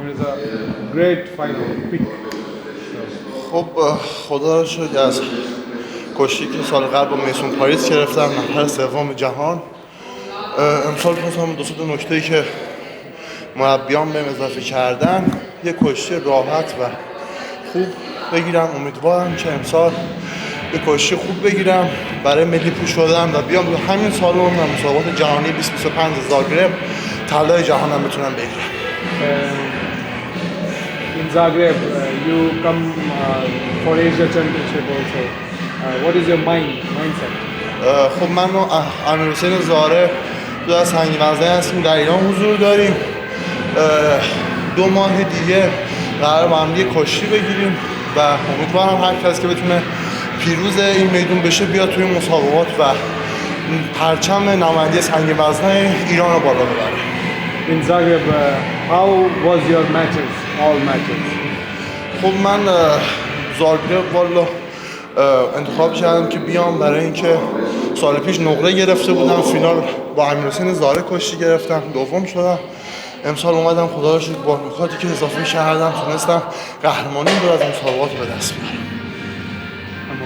it was a great final pick. خب خدا رو شکر از کشتی که سال قبل با میسون پاریس گرفتم نفر سوم جهان. امسال خواستم دو تا نکته‌ای که مربیان بهم اضافه کردن یه کشتی راحت و خوب بگیرم. امیدوارم که امسال یه کشتی خوب بگیرم برای ملی پوش شدم و بیام رو همین سالن و مسابقات جهانی 2025 زاگرب طلای جهانم بتونم بگیرم. In Zagreb, you come for Asia Championship also. What is your mindset? خب من و امیرحسین زاره دو از سنگین وزنه هستیم در ایران حضور داریم. 2 ماه دیگه قرار با هم یه کشتی بگیریم و امیدوارم هر کس که بتونه پیروز این میدون بشه بیاد توی مسابقات و پرچم نمایندگی سنگین وزنه ایران رو بالا ببره. In Zagreb, how was your matches? All matches. خب من زاگرب والا انتخاب کردم که بیام برای اینکه سال پیش نقره گرفته بودم، فینال با امیرحسین زاره کشتی گرفتم، دوم شدم. امسال اومدم خدا رو شکر با نکاتی که اضافه کردم تونستم قهرمانی رو از مسابقات به دست بیارم.